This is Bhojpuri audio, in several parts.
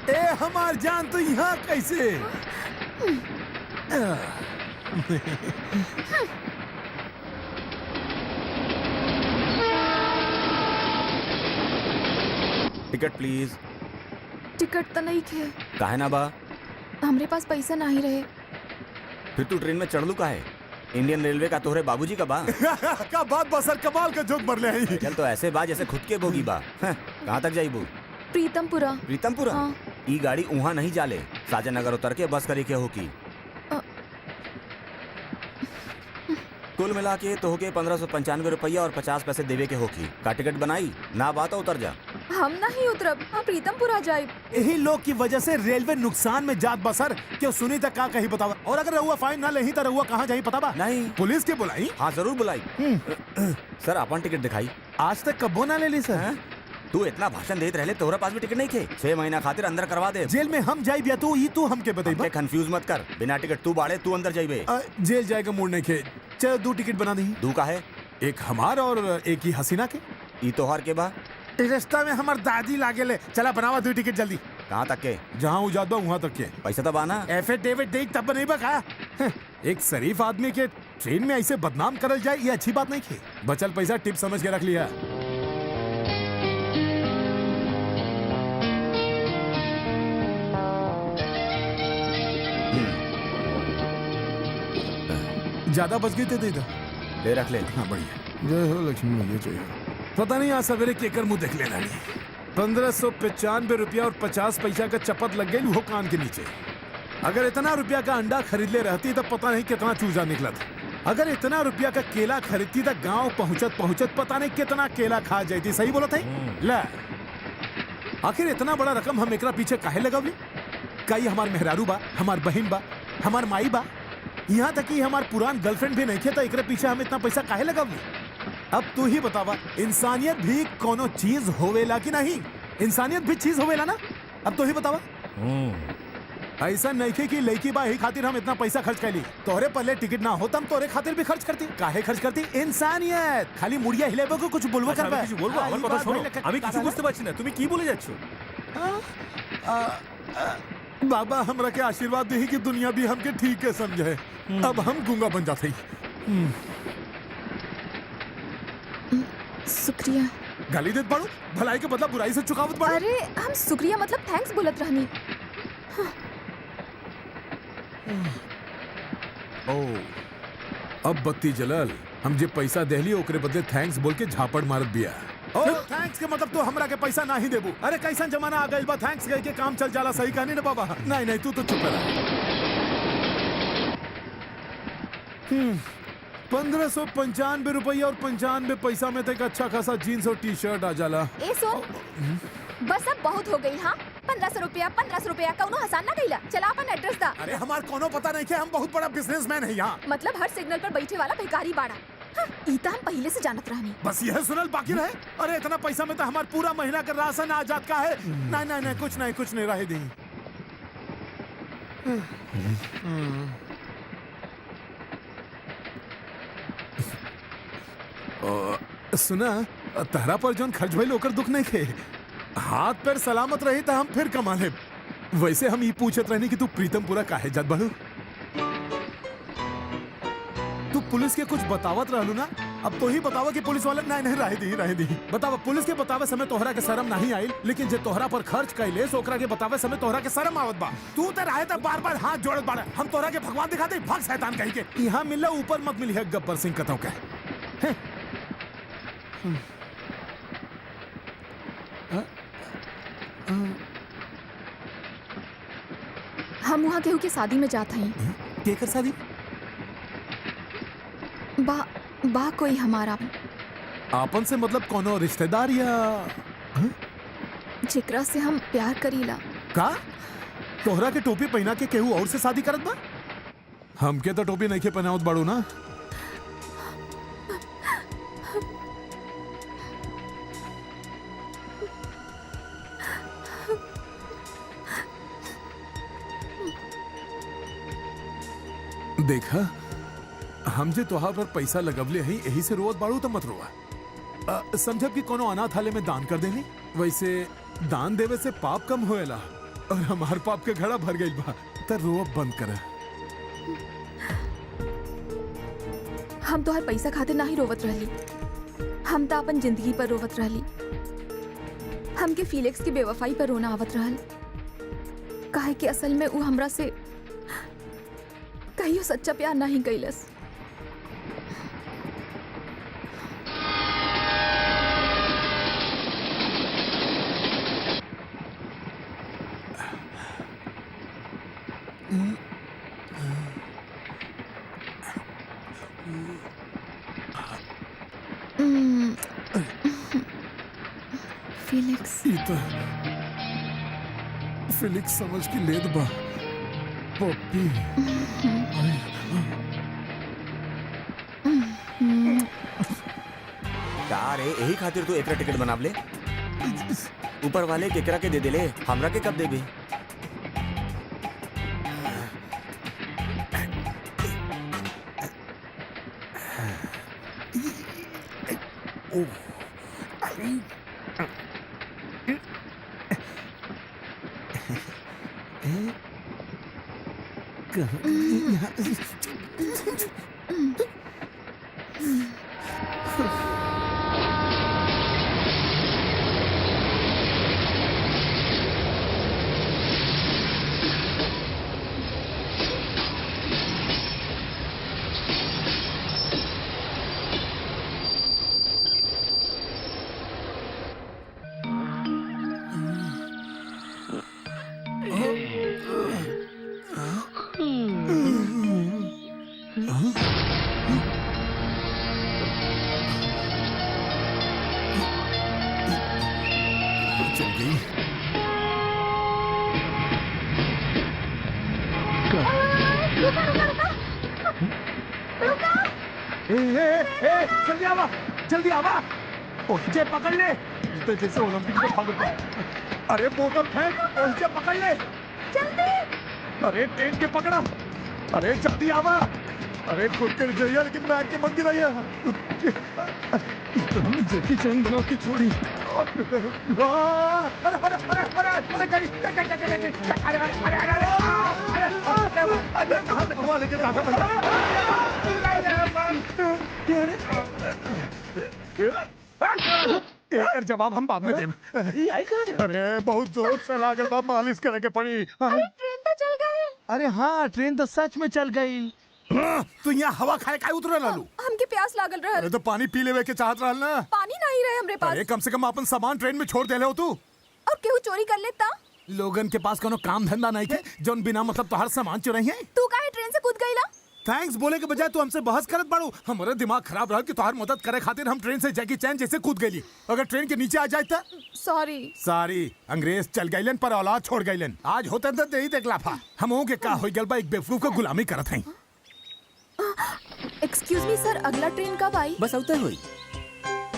ए हमार जान तो यहाँ कैसे? Ticket please. टिकट तो नहीं खे। काहे ना बा? हमरे पास पैसा नहीं रहे। फिर तू ट्रेन में चढ़ लू काहे? इंडियन रेलवे का तोहरे बाबूजी का बा। का बात बसर कमाल का जोक मरले हैं। चल तो ऐसे बा जैसे खुद के बोगी बा। कहाँ तक जाइबू? प्रीतमपुरा। प्रीतमपुरा? हाँ। ई गाड़ी वहाँ नहीं जाले, साजन नगर उतर के बस करी के होकी। कुल मिला के तो होके 1595 रुपया और 50 पैसे देवे के होकी। का टिकट बनाई ना बात उतर जा। हम नहीं उतरब, हम प्रीतमपुरा जाए। यही लोग की वजह से रेलवे नुकसान में जात बसर। क्यों सुनी तक का कहीं बतावा? और अगर रहुआ फाइन ना लेही तो रहुआ कहाँ जाई पता बा? नहीं। पुलिस के बुलाई? हाँ जरूर बुलाई। सर अपन टिकट दिखाई। आज तक कब्बो ना ले ली सर। तू इतना भाषण देते रहले, तोहरा पास भी टिकट नहीं थे। 6 महीना खातिर अंदर करवा दे। जेल में हम जाई बिया तू, ये तू हमके बताई। कंफ्यूज मत कर, बिना टिकट तू बाड़े तू अंदर जाइबे। जेल जाएगा मुड़ नहीं खे। चल 2 टिकट बना दी। 2 का है? एक हमार और एक ही हसीना के। ई तोहार के बा? रास्ता में हमार दादी लागे ले। चला बनावा 2 टिकट जल्दी। कहाँ तक के? जहाँ उजाद बा वहाँ तक के। पैसा तो बाना? एफिडेविट देख तब नहीं बा का? एक शरीफ आदमी के ट्रेन में ऐसे बदनाम करल जाए ये अच्छी बात नहीं थी। बचल पैसा टिप समझ के रख लिया। ज्यादा बच गई थे दे दो। ले रख ले। हाँ बढ़िया। जय हो लक्ष्मी मैया जय हो। पता नहीं आज सवेरे केकर मुंह देख लेना नहीं। 1595 रुपया और 50 पैसा का चपत लग गई वो कान के नीचे। अगर इतना रुपया का अंडा खरीद ले रहती तो पता नहीं कितना चूजा निकला था। अगर इतना रुपया का केला खरीदती तो गांव पहुंचत पहुंचत पता नहीं कितना केला खा जाती। सही बोला था? ला आखिर इतना बड़ा रकम हम एकरा पीछे काहे लगावली? कई हमार मेहरारू बा, हमार बहन बा, हमार माई बा, यहाँ तक कि हमार पुरान गर्लफ्रेंड भी नहीं थे। तो एकरे पीछे हम इतना पैसा काहे लगावली? अब तू ही बतावा, इंसानियत भी कोनो चीज होवेला कि नहीं? इंसानियत भी चीज होवेला ना? अब तू ही बतावा। ऐसा नहीं थे कि लड़की बा ही खातिर हम इतना पैसा खर्च कैली। तोहरे पहले टिकट ना होता हम तोहरे खातिर भी खर्च करती। काहे खर्च करती? इंसानियत। खाली मुड़िया हिलेबो को कुछ बोलबो करबा। কিছু বলবো আমার কথা শোনো। আমি কিছু বুঝতে পারছি না, তুমি কি বলে যাচ্ছ? बाबा हमरा के आशीर्वाद दी कि दुनिया भी हमके ठीक है समझे। अब हम गूंगा बन जाते ही। शुक्रिया। गाली देत बाड़ू? भलाई के बदला बुराई से चुकावत बाड़ू? अरे हम शुक्रिया मतलब थैंक्स बोलत रहनी। अब बत्ती जलल। हम जे पैसा देहली ओकरे बदले थैंक्स बोल के झापड़ मारत बिया। ओ थैंक्स के मतलब तो हमरा के पैसा ना ही देबू। अरे कैसा जमाना आ गइल बा, थैंक्स कह के काम चल जाला। सही कहानी ना बाबा? नहीं नहीं तू तो चुप रह। 1595 रुपया और 95 पैसा में तक अच्छा खासा जीन्स और टी शर्ट आ जाला। ए सुन, बस अब बहुत हो गई। हाँ 1500 रुपया कौनो हसान ना कइला। चला अपन एड्रेस दा। अरे हमार कोनो पता नहीं कि हम बहुत बड़ा बिजनेसमैन है यहाँ। मतलब हर सिग्नल पर बैठे वाला भिखारी बाड़ा। हाँ, इता हम पहले से जानत रहनी। बस यह सुनल बाकी रहे। अरे इतना पैसा में तो हमार पूरा महीना का राशन आ जात का है। नहीं नहीं नहीं कुछ नहीं रहे दी। सुना तहरा पर जोन खर्च भइल ओकर दुख नहीं खे। हाथ पैर सलामत रही तो हम फिर कमा ले। वैसे हम ये पूछत रहनी कि तू प्रीतमपुरा काहे जात बाड़ू? तू पुलिस के कुछ बतावत रहलू ना? अब तो ही बतावा कि पुलिस वाले नहीं रहे दी। बतावा पुलिस के बतावे समय तोहरा के शर्म नहीं आइल, लेकिन जे तोहरा पर खर्च कैले सोकरा के बतावे समय तोहरा के शर्म आवत बा। तू तो रहे तो बार-बार हाथ जोड़त बाड़ा। हम तोहरा के भगवान दिखा दे, भाग शैतान कहीं के। यहाँ मिलला ऊपर मत मिली है गब्बर सिंह कतौ के। हम वहाँ केहू के शादी में जात हई। केकर शादी? बा कोई हमारा आपन से मतलब कोनो रिश्तेदार या जेकरा से हम प्यार करीला। का तोहरा के टोपी पहना के केहू और से शादी करत बा? हमके तो टोपी नहीं के पहनावत बाड़ू ना। देखा हम जे तोहार पर पैसा लगवले हई यही से रोवत बाड़ू तो मत रोवा। समझब कि कोनो अनाथालय में दान कर देनी। वैसे दान देवे से पाप कम होएला और हमार पाप के घड़ा भर गइल बा। त रोब बंद कर। हम तो हर पैसा खातिर ना ही रोवत रहली, हम तो अपन जिंदगी पर रोवत रहली। हमके फीलिक्स की बेवफाई पर रोना आवत रहल, काहे कि असल में वो हमरा से कहियो सच्चा प्यार नहीं कैलस। फीलिक्स ई त फिलिक्स समझ के लेद बा। पप्पी का रे यही खातिर तू एकरा टिकट बनाव ले? ऊपर वाले केकरा के दे देले, हमरा के कब देबे? चल गई। जल्दी आवा, जल्दी आवा। पहुंचे पकड़ ले। जैसे ओलंपिक में भाग। अरे बोतल फेंक, पहुंचे पकड़ ले। जल्दी। अरे ट्रेन के पकड़ा। अरे जल्दी आवा। अरे खुद कर जाइए लेकिन मैं आके मत गिराइए। जैकी चैन बना के छोड़ी। अरे अरे अरे अरे अरे गाड़ी अरे अरे कहाँ से घुमा लेके जाता यार जवाब हम बाद में दें। अरे बहुत जोर से लागल बा, मालिश करे के पड़ी। ट्रेन तो चल गई। अरे हाँ ट्रेन तो सच में चल गई। तू यहाँ हवा खाए काहे उतरे लालू? हमके प्यास लागल रहल। अरे तो पानी पी लेवे के चाहत रहल ना। पानी नहीं रहे हमरे पास। अरे कम से कम अपन सामान ट्रेन में छोड़ देले हो तू। और केहू चोरी कर लेता? लोगन के पास कोनो काम धंधा नहीं के जौन बिना मतलब तोहार सामान चुराई है। तू काहे ट्रेन से कूद गईला? थैंक्स बोले के बजाय तू हमसे बहस करत बाड़ू। हमारे दिमाग खराब रहा कि तोहार मदद करे खातिर हम ट्रेन से जैकी चैन जैसे कूद गईली। अगर ट्रेन के नीचे आ जाए तो सॉरी। सारी अंग्रेज चल गईलन पर औलाद छोड़ गईलन। आज होते तो यही देख लाफा हम के का हो गल बा, एक बेवकूफ को गुलामी करत हैं। एक्सक्यूज मी सर, अगला ट्रेन कब आई? बस उतर हुई।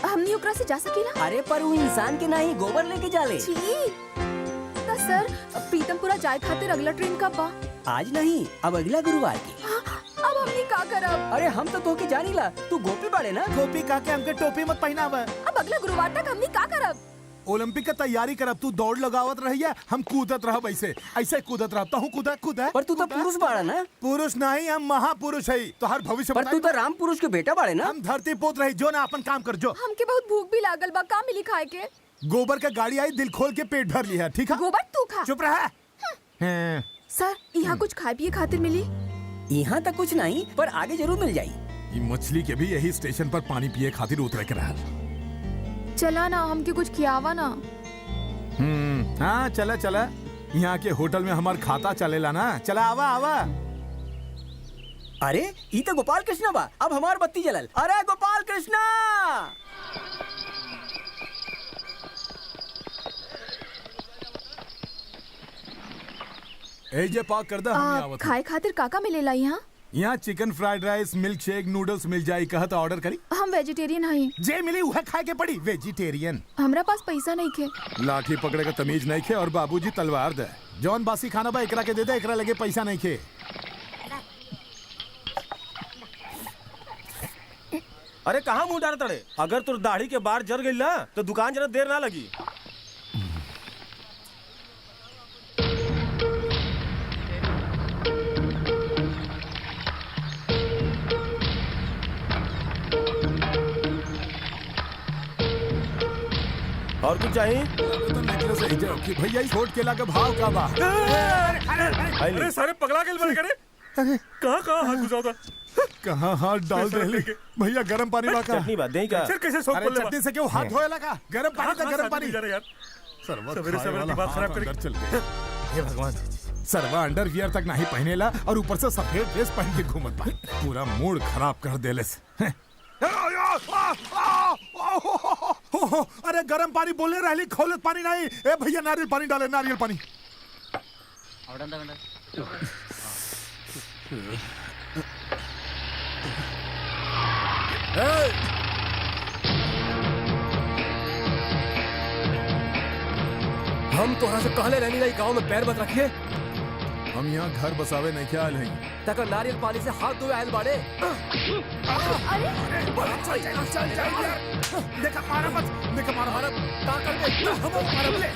हमनी ओकरा से जा सकीला? अरे पर वो इंसान के नहीं गोबर लेके जाले। छी। तो सर प्रीतमपुरा जाए खातिर अगला ट्रेन कब बा? आज नहीं, अब अगला गुरुवार की। अब हमनी का करब? अरे हम तो तोके जानी ला, तू गोपी बाड़े ना। टोपी का के हमके टोपी मत पहनावा। अब अगला गुरुवार तक हमनी का करब? ओलंपिक का तैयारी करब। तू दौड़ लगावत रहिया, हम कूदत रहब। ऐसे कूदत रहता हूँ। कूदा पर तू तो पुरुष बाड़ा ना। पुरुष नहीं, हम महापुरुष है। तो हर भविष्य पर तू तो राम पुरुष के बेटा बाड़े ना। हम धरती पोत रही जो ना अपन काम कर जो। हमके बहुत भूख भी लागल बा, का मिली खाए के? गोबर का गाड़ी आई, दिल खोल के पेट भर लिया। ठीक है गोबर तू खा। चुप रहा। सर यहाँ कुछ खाए पिए खातिर मिली? यहाँ तक कुछ नहीं, पर आगे जरूर मिल जाई। ये मछली के भी यही स्टेशन पर पानी पिए खातिर उतरे के रहल। चला ना, हमके कुछ खियावा ना। हाँ चला चला। यहाँ के होटल में हमार खाता चलेला ना। चला आवा आवा। अरे ई तो गोपाल कृष्णा बा। अब हमार बत्ती जलल। अरे गोपाल कृष्णा। ए जे पाक कर दा, हम आवत। खाए खातिर काका मिलेला यहाँ? यहाँ chicken fried rice, milk shake, noodles मिल जाई। कहा तो ऑर्डर करी। हम वेजिटेरियन हई। जे मिली वह खाए के पड़ी। वेजिटेरियन। हमरा पास पैसा नहीं खे। लाठी पकड़े का तमीज नहीं खे और बाबूजी तलवार दे। जौन बासी खाना बा एकरा के दे दे, एकरा लगे पैसा नहीं खे। अरे कहाँ मुंह डाल तड़े? अगर तुर दाढ़ी के बार जर गई ना तो दुकान जरा देर ना लगी। और कुछ चाहिए? तो नेकलेस है जो कि भैया इस छोट केला का भाव का बा? अरे सारे पगला के बन करे। कहाँ हाथ घुसाता? कहाँ हाथ डाल दे भैया? गरम पानी ला का? चटनी बात दें का? कैसे सोच बोले? चटनी से क्यों हाथ धोए लगा? गरम पानी तो गरम पानी। यार सवेरे सवेरे दिमाग खराब करेगी। चल गए। हे भगवान, सरवा अंडरवियर तक नहीं पहनेला और ऊपर से सफेद ड्रेस पहन के घूमत बा। पूरा मूड खराब कर देलेस। अरे गरम पानी बोले रहली, खौलत पानी नहीं। ए भैया नारियल पानी डाले, नारियल पानी। हम तोहरा से कहले रहनी नहीं गांव में पैर मत रखिए। हम यहाँ घर बसावे नहीं ख्याल है। तक नारियल पानी से हाथ धोए आयल बाड़े। देखा मारा मत, देखा मारा का कर दे, हम मारा ले।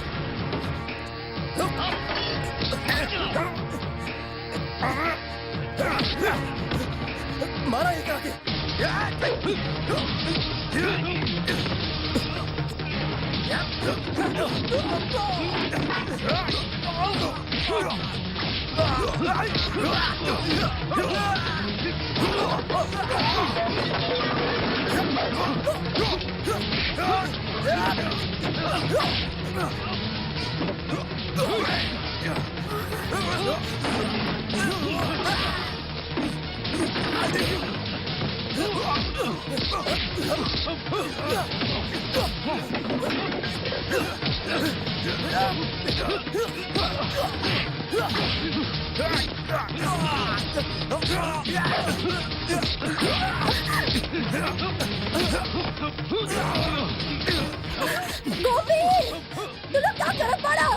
मारा एक आके। गोपी, तू लोग क्या कर पड़ा?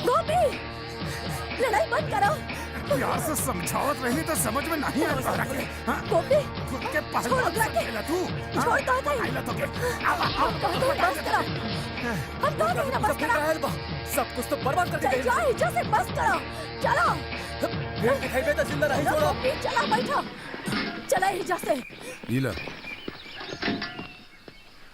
गोपी, लड़ाई बंद करो। यार से समझावत रही तो समझ में नहीं आता रखे। गोपी, खुद के छोड़ पहलवान रखे। खेला तू। छोड़ कहा था? आइला तो के। हम कहा था बस करो। हम कहा था बस करो। सब कुछ तो बर्बाद करके चल गए। जाओ, हिज्जा से बस करो। चलो। फिर दिखाई देता जिंदा नहीं छोड़ो। गोपी, चला बैठो। चला हिज्जा से। ईला